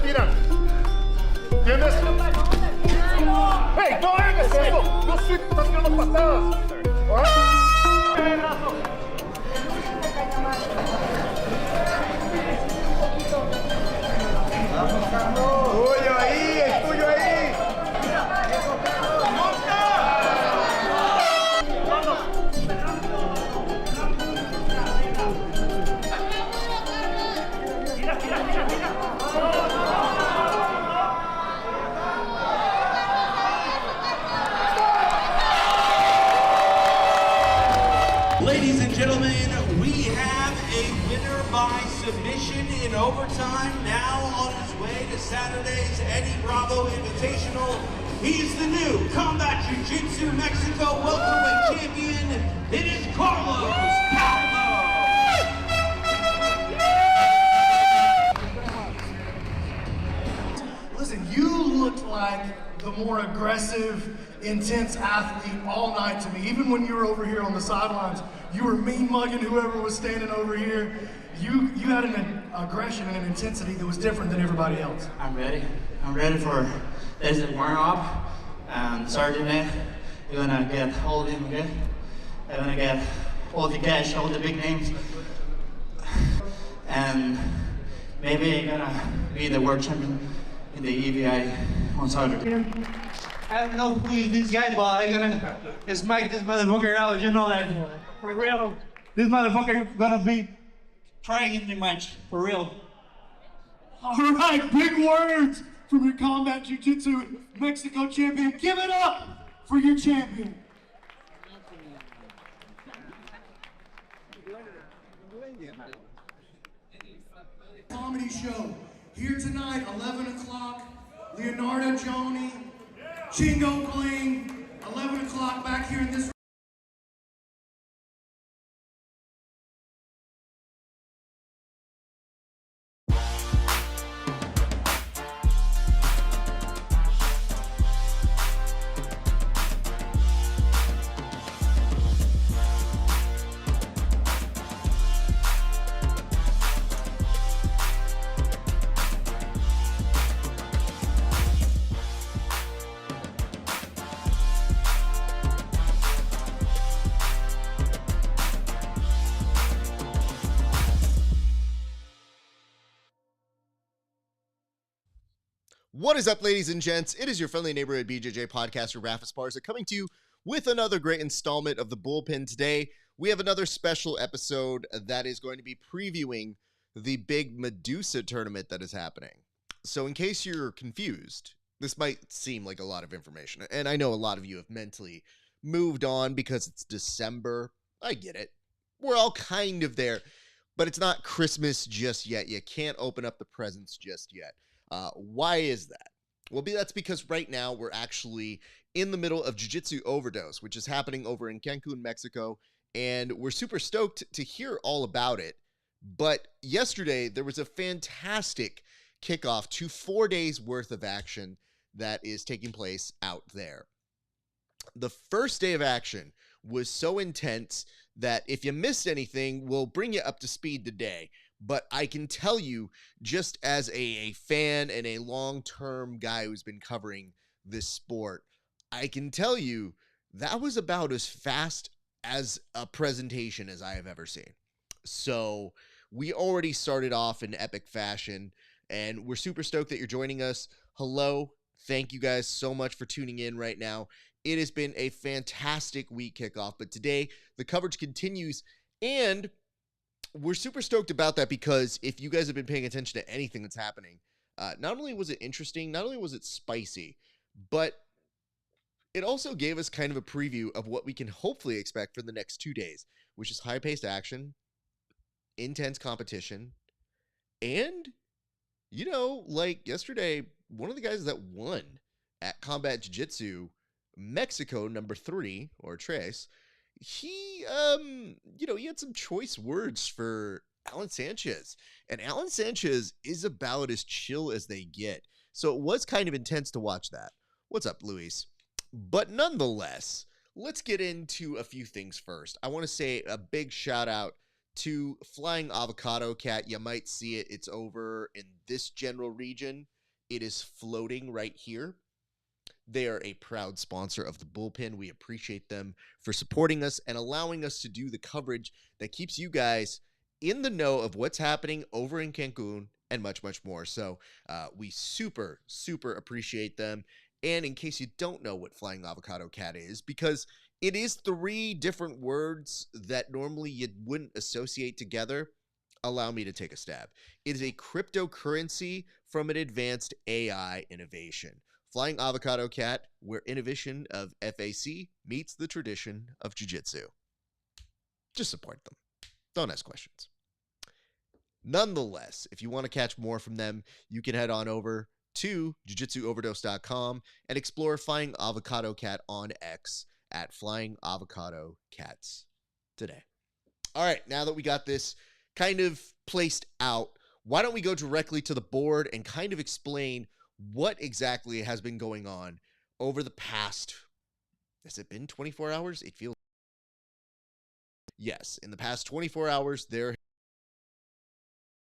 tiran. ¿Entiendes? ¡Hey, no hagas eso! ¡No soy, estás tirando patadas! ¡Tuyo ahí! ¡Es tuyo ahí! Ladies and gentlemen, we have a winner by submission in overtime, now on his way to Saturday's Eddie Bravo Invitational. He's the new Combat Jiu Jitsu Mexico welterweight champion. It is Carlos Palmo. Listen, you looked like the more aggressive, intense athlete all night to me. Even when you were over here on the sidelines, you were mean mugging whoever was standing over here. You had an aggression and an intensity that was different than everybody else. I'm ready. I'm ready for this warm up. Saturday, we're gonna get all of them good. We're gonna get all the cash, all the big names, and maybe I'm gonna be the world champion in the EVI on Saturday. I don't know who is this guy, but I'm gonna smack this motherfucker out, you know that. For real. This motherfucker gonna be trying in the match, for real. All right, big words from your Combat Jiu Jitsu Mexico champion. Give it up for your champion. Comedy show here tonight, 11 o'clock. Leonardo Joni, Chingo Bling, 11 o'clock back here in this. What is up, ladies and gents? It is your friendly neighborhood BJJ podcaster, Rafa Esparza, coming to you with another great installment of the Bullpen. Today, we have another special episode that is going to be previewing the big Medusa tournament that is happening. So in case you're confused, this might seem like a lot of information, and I know a lot of you have mentally moved on because it's December. I get it. We're all kind of there, but it's not Christmas just yet. You can't open up the presents just yet. Why is that? Well, that's because right now we're actually in the middle of Jiu Jitsu Overdose, which is happening over in Cancun, Mexico, and we're super stoked to hear all about it. But yesterday, there was a fantastic kickoff to 4 days worth of action that is taking place out there. The first day of action was so intense that if you missed anything, we'll bring you up to speed today. But I can tell you, just as a fan and a long-term guy who's been covering this sport, I can tell you that was about as fast as a presentation as I have ever seen. So we already started off in epic fashion, and we're super stoked that you're joining us. Hello. Thank you guys so much for tuning in right now. It has been a fantastic week kickoff, but today the coverage continues, and we're super stoked about that because if you guys have been paying attention to anything that's happening, not only was it interesting, not only was it spicy, but it also gave us kind of a preview of what we can hopefully expect for the next 2 days, which is high-paced action, intense competition, and, you know, like yesterday, one of the guys that won at Combat Jiu-Jitsu Mexico #3, or Trace, he had some choice words for Alan Sanchez. And Alan Sanchez is about as chill as they get. So it was kind of intense to watch that. What's up, Luis? But nonetheless, let's get into a few things first. I want to say a big shout out to Flying Avocado Cat. You might see it. It's over in this general region. It is floating right here. They are a proud sponsor of the Bullpen. We appreciate them for supporting us and allowing us to do the coverage that keeps you guys in the know of what's happening over in Cancun and much, much more. So we super, super appreciate them. And in case you don't know what Flying Avocado Cat is, because it is 3 different words that normally you wouldn't associate together, allow me to take a stab. It is a cryptocurrency from an advanced AI innovation. Flying Avocado Cat, where innovation of FAC meets the tradition of Jiu Jitsu. Just support them. Don't ask questions. Nonetheless, if you want to catch more from them, you can head on over to jiu-jitsuoverdose.com and explore Flying Avocado Cat on X at Flying Avocado Cats today. All right, now that we got this kind of placed out, why don't we go directly to the board and kind of explain what exactly has been going on over the past, has it been 24 hours? It feels, yes, in the past 24 hours, why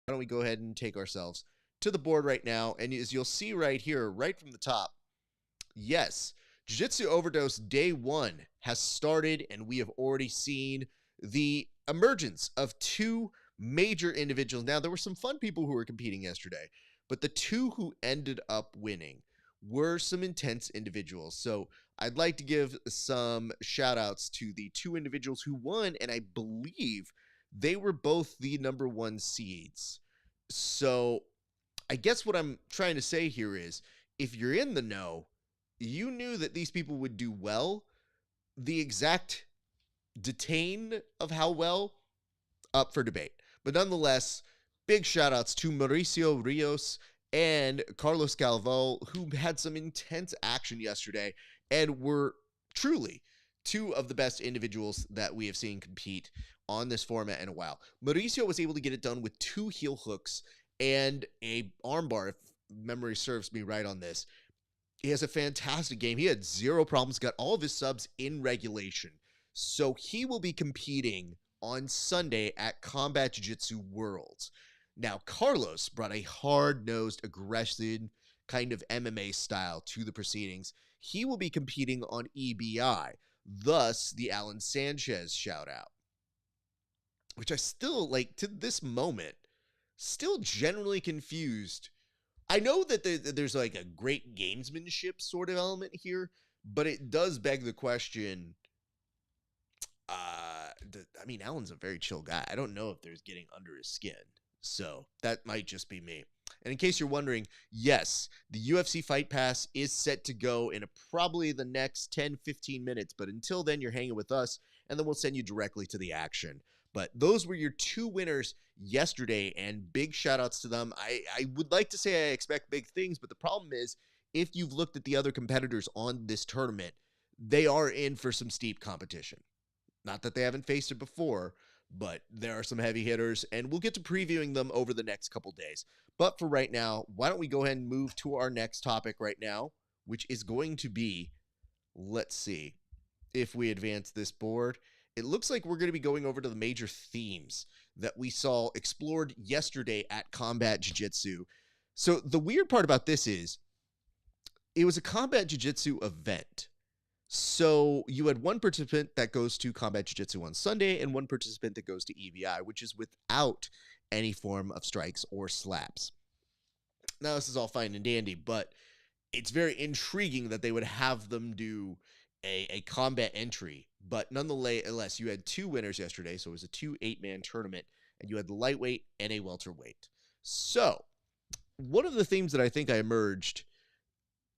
don't we go ahead and take ourselves to the board right now, and as you'll see right here, right from the top, yes, Jiu Jitsu Overdose Day 1 has started, and we have already seen the emergence of 2 major individuals. Now, there were some fun people who were competing yesterday, but the 2 who ended up winning were some intense individuals. So I'd like to give some shout outs to the 2 individuals who won, and I believe they were both the number 1 seeds. So I guess what I'm trying to say here is, if you're in the know, you knew that these people would do well. The exact detain of how well, up for debate. But nonetheless, big shout outs to Mauricio Rios and Carlos Calvo, who had some intense action yesterday and were truly 2 of the best individuals that we have seen compete on this format in a while. Mauricio was able to get it done with 2 heel hooks and a armbar, if memory serves me right on this. He has a fantastic game. He had 0 problems, got all of his subs in regulation. So he will be competing on Sunday at Combat Jiu-Jitsu Worlds. Now, Carlos brought a hard-nosed, aggressive kind of MMA style to the proceedings. He will be competing on EBI, thus the Alan Sanchez shout-out, which I still, like, to this moment, still generally confused. I know that there's like a great gamesmanship sort of element here, but it does beg the question. I mean, Alan's a very chill guy. I don't know if there's getting under his skin. So that might just be me. And in case you're wondering, yes, the UFC Fight Pass is set to go in probably the next 10-15 minutes. But until then, you're hanging with us, and then we'll send you directly to the action. But those were your 2 winners yesterday, and big shout outs to them. I would like to say I expect big things, but the problem is, if you've looked at the other competitors on this tournament, they are in for some steep competition. Not that they haven't faced it before, but there are some heavy hitters, and we'll get to previewing them over the next couple days. But for right now, why don't we go ahead and move to our next topic right now, which is going to be, let's see, if we advance this board, it looks like we're going to be going over to the major themes that we saw explored yesterday at Combat Jiu-Jitsu. So the weird part about this is, it was a Combat Jiu-Jitsu event. So you had 1 participant that goes to Combat Jiu-Jitsu on Sunday and 1 participant that goes to EVI, which is without any form of strikes or slaps. Now, this is all fine and dandy, but it's very intriguing that they would have them do a combat entry. But nonetheless, you had 2 winners yesterday, so it was a 2 8-man tournament, and you had the lightweight and a welterweight. So one of the themes that I think I emerged,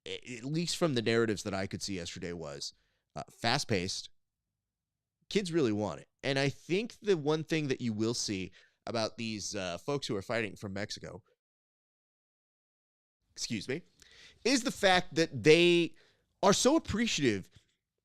at least from the narratives that I could see yesterday, was fast-paced. Kids really want it. And I think the one thing that you will see about these folks who are fighting from Mexico, is the fact that they are so appreciative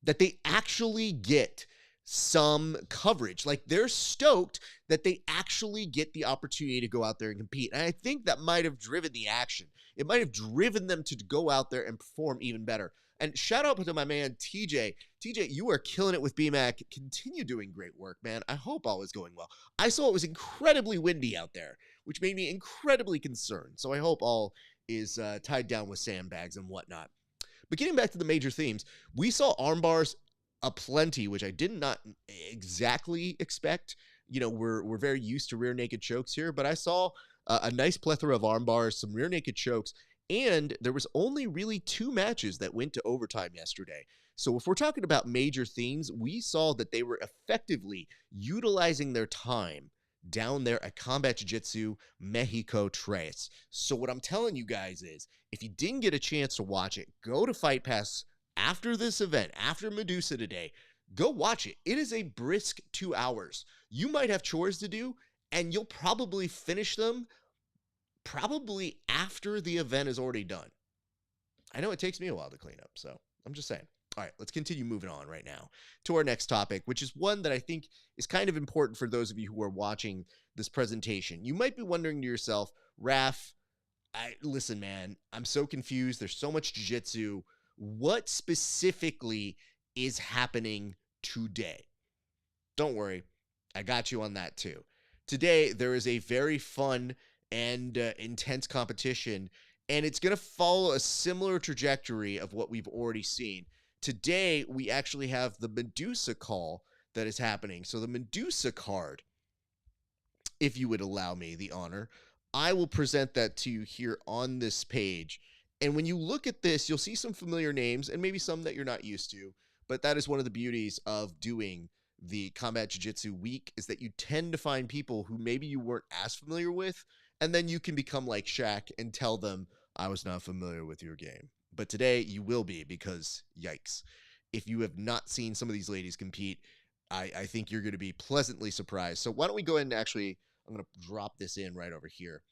that they actually get some coverage. Like, they're stoked that they actually get the opportunity to go out there and compete. And I think that might have driven the action. It might have driven them to go out there and perform even better. And shout out to my man, TJ. TJ, you are killing it with BMAC. Continue doing great work, man. I hope all is going well. I saw it was incredibly windy out there, which made me incredibly concerned. So I hope all is tied down with sandbags and whatnot. But getting back to the major themes, we saw arm bars aplenty, which I did not exactly expect. You know, we're very used to rear naked chokes here, but I saw a nice plethora of arm bars, some rear naked chokes, and there was only really 2 matches that went to overtime yesterday. So if we're talking about major themes, we saw that they were effectively utilizing their time down there at Combat Jiu-Jitsu Mexico Tres. So what I'm telling you guys is, if you didn't get a chance to watch it, go to Fight Pass after this event, after Medusa today. Go watch it. It is a brisk 2 hours. You might have chores to do, and you'll probably finish them probably after the event is already done. I know it takes me a while to clean up, so I'm just saying. All right, let's continue moving on right now to our next topic, which is one that I think is kind of important for those of you who are watching this presentation. You might be wondering to yourself, Raph, listen, man, I'm so confused. There's so much jiu-jitsu. What specifically is happening today? Don't worry, I got you on that too. Today, there is a very fun and intense competition, and it's going to follow a similar trajectory of what we've already seen. Today, we actually have the Medusa call that is happening. So the Medusa card, if you would allow me the honor, I will present that to you here on this page. And when you look at this, you'll see some familiar names and maybe some that you're not used to. But that is one of the beauties of doing the Combat Jiu-Jitsu week, is that you tend to find people who maybe you weren't as familiar with, and then you can become like Shaq and tell them, I was not familiar with your game. But today you will be, because yikes. If you have not seen some of these ladies compete, I think you're going to be pleasantly surprised. So why don't we go ahead and actually, I'm going to drop this in right over here.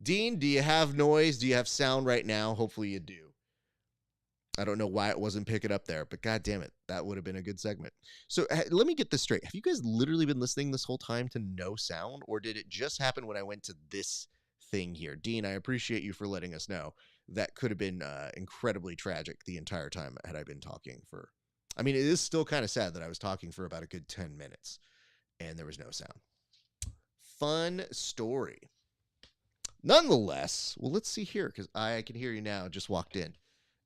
Dean, do you have noise? Do you have sound right now? Hopefully you do. I don't know why it wasn't picking up there, but god damn it, that would have been a good segment. So let me get this straight. Have you guys literally been listening this whole time to no sound, or did it just happen when I went to this thing here? Dean, I appreciate you for letting us know. That could have been incredibly tragic the entire time had I been talking for... I mean, it is still kind of sad that I was talking for about a good 10 minutes and there was no sound. Fun story. Nonetheless, well, let's see here, because I can hear you now. Just walked in.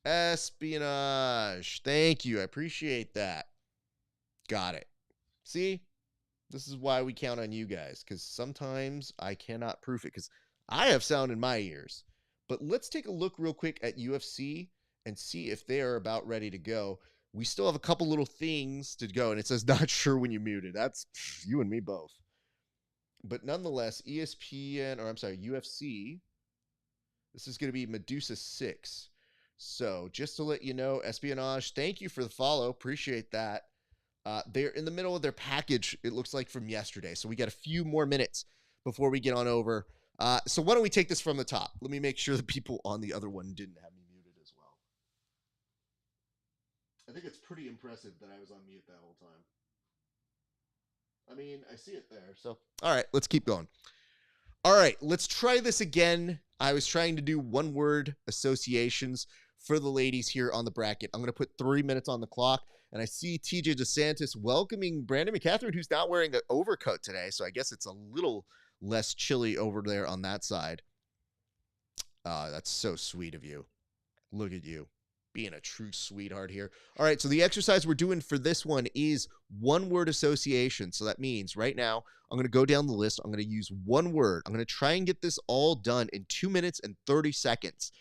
Espionage. Thank you. I appreciate that. Got it. See? This is why we count on you guys, because sometimes I cannot proof it, because I have sound in my ears. But let's take a look real quick at UFC and see if they are about ready to go. We still have a couple little things to go, and it says not sure when you muted. That's you and me both. But nonetheless, UFC, this is going to be Medusa 6. So just to let you know, Espionage, thank you for the follow. Appreciate that. They're in the middle of their package, it looks like, from yesterday. So we got a few more minutes before we get on over. So why don't we take this from the top? Let me make sure the people on the other one didn't have me muted as well. I think it's pretty impressive that I was on mute that whole time. I mean, I see it there. So, all right, let's keep going. All right, let's try this again. I was trying to do one-word associations for the ladies here on the bracket. I'm going to put 3 minutes on the clock, and I see TJ DeSantis welcoming Brandon McCatherine, who's not wearing an overcoat today, so I guess it's a little less chilly over there on that side. That's so sweet of you. Look at you, being a true sweetheart here. All right, so the exercise we're doing for this one is one-word association. So that means right now, I'm going to go down the list. I'm going to use one word. I'm going to try and get this all done in 2 minutes and 30 seconds.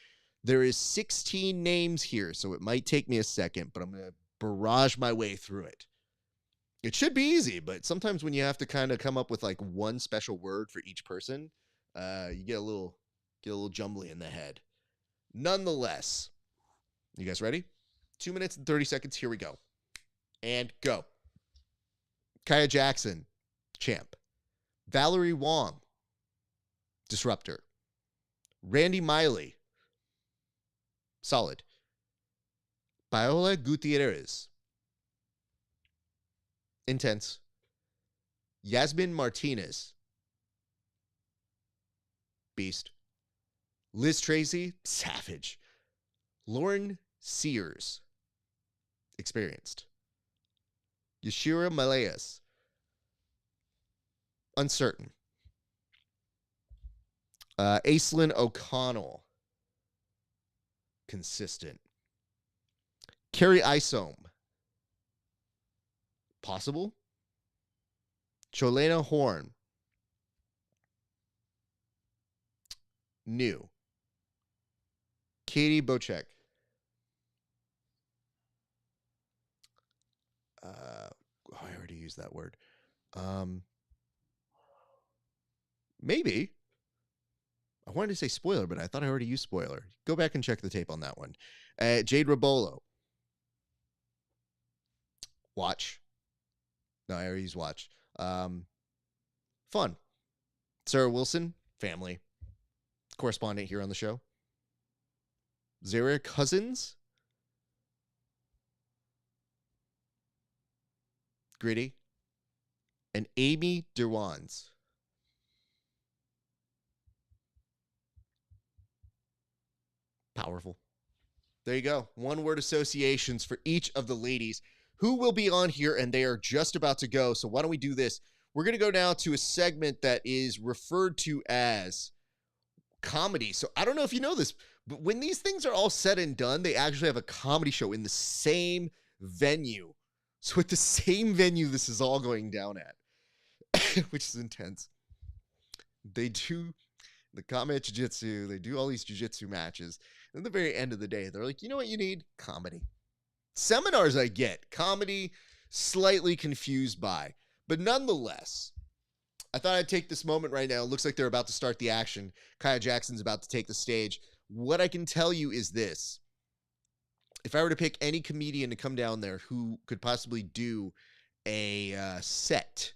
There is 16 names here, so it might take me a second, but I'm going to barrage my way through it. It should be easy, but sometimes when you have to kind of come up with like one special word for each person, you get a little jumbly in the head. Nonetheless, you guys ready? 2 minutes and 30 seconds. Here we go. And go. Kaya Jackson, champ. Valerie Wong, disruptor. Randy Miley, solid. Paola Gutierrez, intense. Yasmin Martinez, beast. Liz Tracy, savage. Lauren Sears, experienced. Yashira Malayas, uncertain. Aislinn O'Connell, consistent. Carrie Isom, possible. Cholena Horn, new. Katie Bocek, I already used that word. Maybe. I wanted to say spoiler, but I thought I already used spoiler. Go back and check the tape on that one. Jade Rabolo. Watch. No, I already used watch. Fun. Sarah Wilson, family. Correspondent here on the show. Zara Cousins. Gritty. And Amy Derwans. Powerful. There you go. One word associations for each of the ladies who will be on here, and they are just about to go. So why don't we do this? We're going to go now to a segment that is referred to as comedy. So I don't know if you know this, but when these things are all said and done, they actually have a comedy show in the same venue. So at the same venue this is all going down at, which is intense. They do the combat jiu-jitsu. They do all these jiu-jitsu matches. And at the very end of the day, they're like, you know what you need? Comedy. Seminars I get. Comedy, slightly confused by. But nonetheless, I thought I'd take this moment right now. It looks like they're about to start the action. Kaya Jackson's about to take the stage. What I can tell you is this. If I were to pick any comedian to come down there who could possibly do a set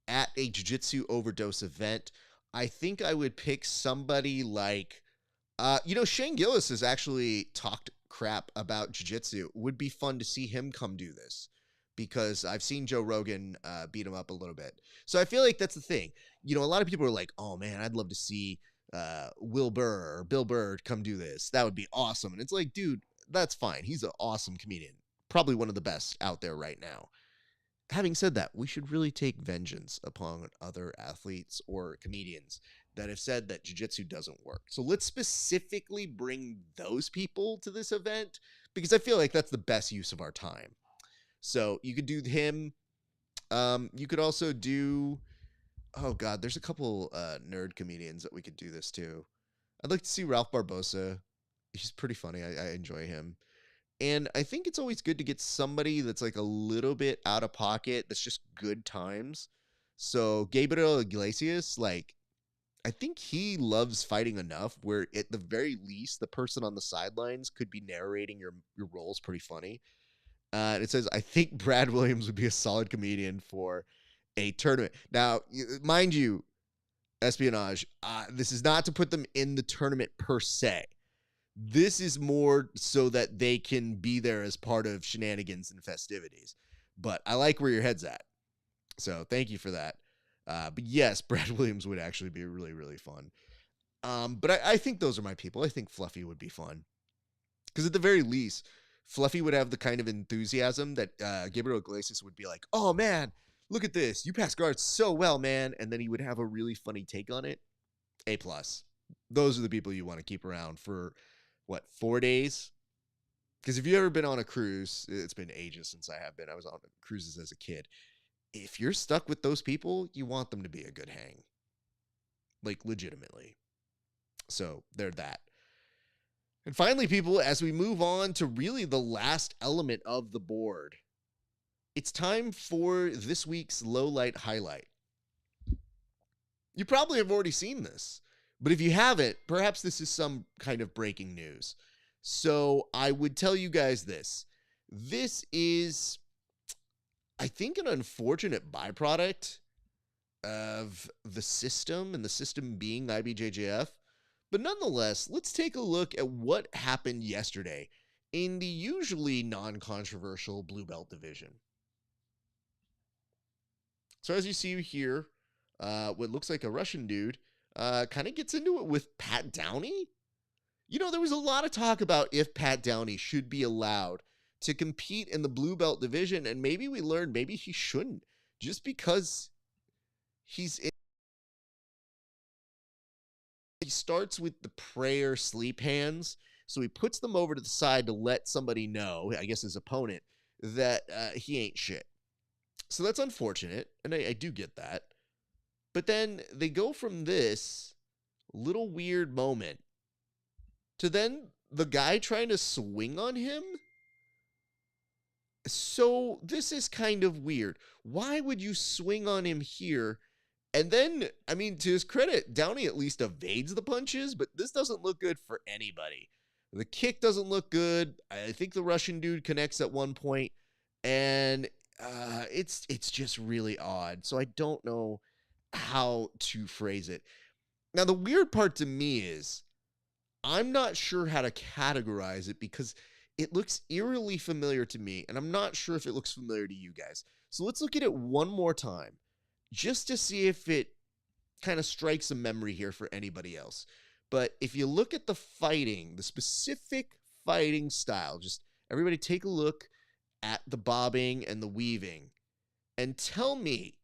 at a Jiu Jitsu Overdose event, I think I would pick somebody like, Shane Gillis has actually talked crap about jiu-jitsu. Would be fun to see him come do this because I've seen Joe Rogan beat him up a little bit. So I feel like that's the thing. A lot of people are like, oh man, I'd love to see Will Burr or Bill Burr come do this. That would be awesome. And it's like, dude, that's fine. He's an awesome comedian. Probably one of the best out there right now. Having said that, we should really take vengeance upon other athletes or comedians that have said that jiu-jitsu doesn't work. So let's specifically bring those people to this event because I feel like that's the best use of our time. So you could do him. You could also do, oh God, there's a couple nerd comedians that we could do this to. I'd like to see Ralph Barbosa. He's pretty funny. I enjoy him. And I think it's always good to get somebody that's like a little bit out of pocket that's just good times. So Gabriel Iglesias, like, I think he loves fighting enough where at the very least, the person on the sidelines could be narrating your roles pretty funny. It says, I think Brad Williams would be a solid comedian for a tournament. Now, mind you, Espionage, this is not to put them in the tournament per se. This is more so that they can be there as part of shenanigans and festivities. But I like where your head's at. So thank you for that. But yes, Brad Williams would actually be really, really fun. But I think those are my people. I think Fluffy would be fun. Because at the very least, Fluffy would have the kind of enthusiasm that Gabriel Iglesias would be like, oh man, look at this. You pass guards so well, man. And then he would have a really funny take on it. A+. Those are the people you want to keep around for... 4 days? Because if you've ever been on a cruise, it's been ages since I have been. I was on cruises as a kid. If you're stuck with those people, you want them to be a good hang. Like, legitimately. So, they're that. And finally, people, as we move on to really the last element of the board, it's time for this week's low light highlight. You probably have already seen this. But if you haven't, perhaps this is some kind of breaking news. So I would tell you guys this. This is, I think, an unfortunate byproduct of the system and the system being IBJJF. But nonetheless, let's take a look at what happened yesterday in the usually non-controversial Blue Belt division. So as you see here, what looks like a Russian dude kind of gets into it with Pat Downey. There was a lot of talk about if Pat Downey should be allowed to compete in the Blue Belt division, and maybe we learned maybe he shouldn't, just because he starts with the prayer sleep hands, so he puts them over to the side to let somebody know, I guess his opponent, that he ain't shit. So that's unfortunate, and I do get that. But then they go from this little weird moment to then the guy trying to swing on him. So this is kind of weird. Why would you swing on him here? And then, I mean, to his credit, Downey at least evades the punches, but this doesn't look good for anybody. The kick doesn't look good. I think the Russian dude connects at one point, and it's just really odd. So I don't know how to phrase it. Now, the weird part to me is I'm not sure how to categorize it because it looks eerily familiar to me, and I'm not sure if it looks familiar to you guys. So let's look at it one more time just to see if it kind of strikes a memory here for anybody else. But if you look at the fighting, the specific fighting style, just everybody take a look at the bobbing and the weaving and tell me,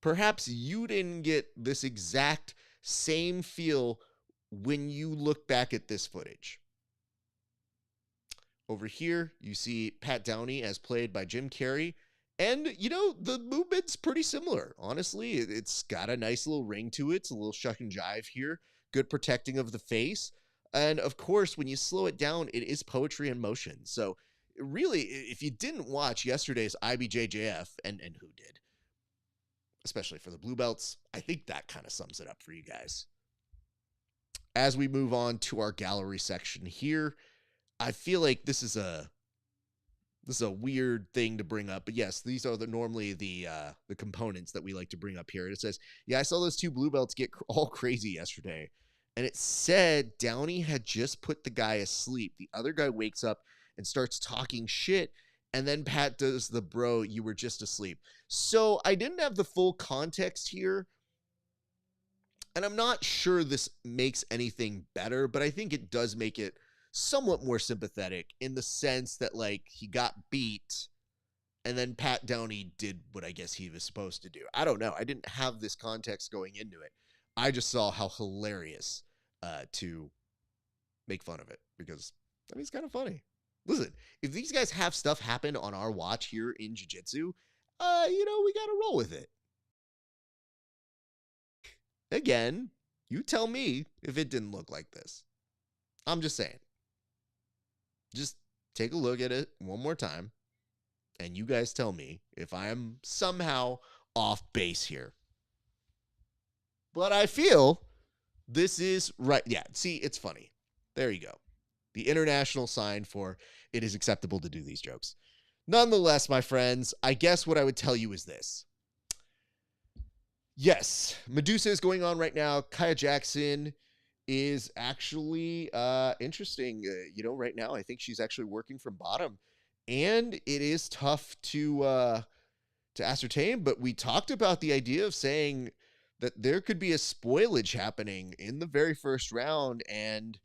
perhaps you didn't get this exact same feel when you look back at this footage. Over here, you see Pat Downey as played by Jim Carrey. And, the movement's pretty similar. Honestly, it's got a nice little ring to it. It's a little shuck and jive here. Good protecting of the face. And, of course, when you slow it down, it is poetry in motion. So, really, if you didn't watch yesterday's IBJJF, and who did, especially for the Blue Belts, I think that kind of sums it up for you guys. As we move on to our gallery section here, I feel like this is a This is a weird thing to bring up, but yes, these are normally the components that we like to bring up here. And it says, yeah, I saw those two blue belts get all crazy yesterday. And it said Downey had just put the guy asleep. The other guy wakes up and starts talking shit. And then Pat does the bro, you were just asleep. So I didn't have the full context here. And I'm not sure this makes anything better, but I think it does make it somewhat more sympathetic in the sense that, like, he got beat and then Pat Downey did what I guess he was supposed to do. I don't know. I didn't have this context going into it. I just saw how hilarious to make fun of it because, I mean, it's kind of funny. Listen, if these guys have stuff happen on our watch here in jiu-jitsu, we got to roll with it. Again, you tell me if it didn't look like this. I'm just saying. Just take a look at it one more time, and you guys tell me if I am somehow off base here. But I feel this is right. Yeah, see, it's funny. There you go. The international sign for it is acceptable to do these jokes. Nonetheless, my friends, I guess what I would tell you is this. Yes, Medusa is going on right now. Kaya Jackson is actually interesting. Right now, I think she's actually working from bottom. And it is tough to ascertain, but we talked about the idea of saying that there could be a spoilage happening in the very first round, and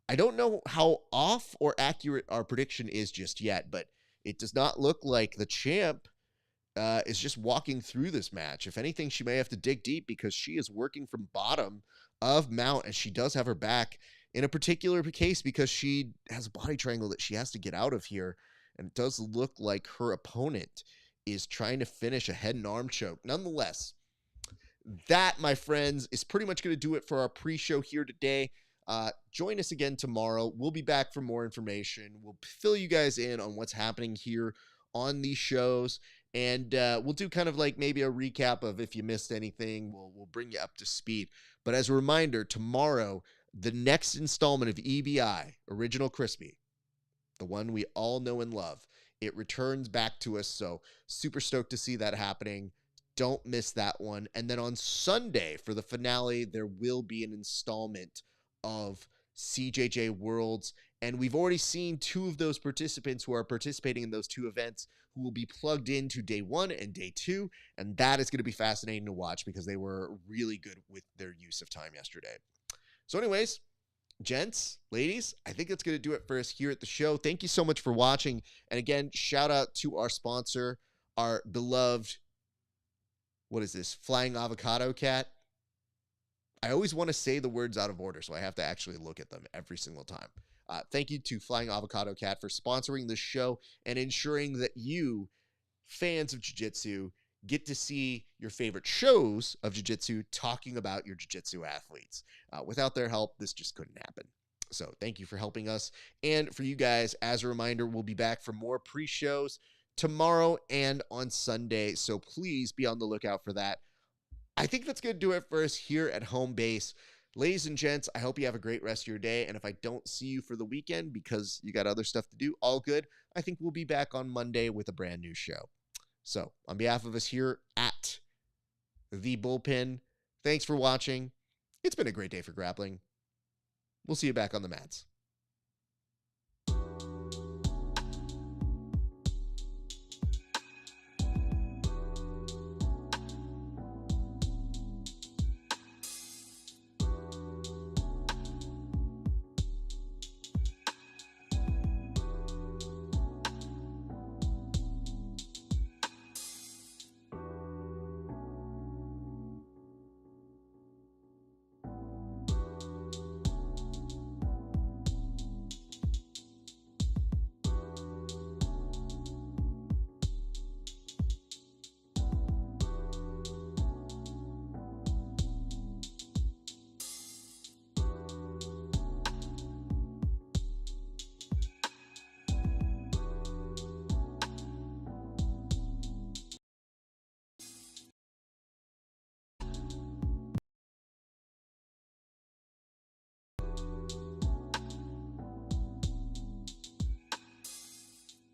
I don't know how off or accurate our prediction is just yet, but it does not look like the champ is just walking through this match. If anything, she may have to dig deep because she is working from bottom of mount, and she does have her back in a particular case because she has a body triangle that she has to get out of here, and it does look like her opponent is trying to finish a head and arm choke. Nonetheless, that, my friends, is pretty much going to do it for our pre-show here today. Join us again tomorrow. We'll be back for more information. We'll fill you guys in on what's happening here on these shows, and we'll do kind of like maybe a recap of if you missed anything. We'll bring you up to speed. But as a reminder, tomorrow, the next installment of EBI, Original Crispy, the one we all know and love, it returns back to us, so super stoked to see that happening. Don't miss that one. And then on Sunday, for the finale, there will be an installment of CJJ Worlds. And we've already seen two of those participants who are participating in those two events who will be plugged into day 1 and day 2. And that is going to be fascinating to watch because they were really good with their use of time yesterday. So anyways, gents, ladies, I think that's going to do it for us here at the show. Thank you so much for watching. And again, shout out to our sponsor, our beloved, what is this, Flying Avocado Cat? I always want to say the words out of order, so I have to actually look at them every single time. Thank you to Flying Avocado Cat for sponsoring this show and ensuring that you, fans of jiu-jitsu, get to see your favorite shows of jiu-jitsu talking about your jiu-jitsu athletes. Without their help, this just couldn't happen. So thank you for helping us. And for you guys, as a reminder, we'll be back for more pre-shows tomorrow and on Sunday. So please be on the lookout for that. I think that's going to do it for us here at home base. Ladies and gents, I hope you have a great rest of your day. And if I don't see you for the weekend because you got other stuff to do, all good. I think we'll be back on Monday with a brand new show. So on behalf of us here at the Bullpen, thanks for watching. It's been a great day for grappling. We'll see you back on the mats.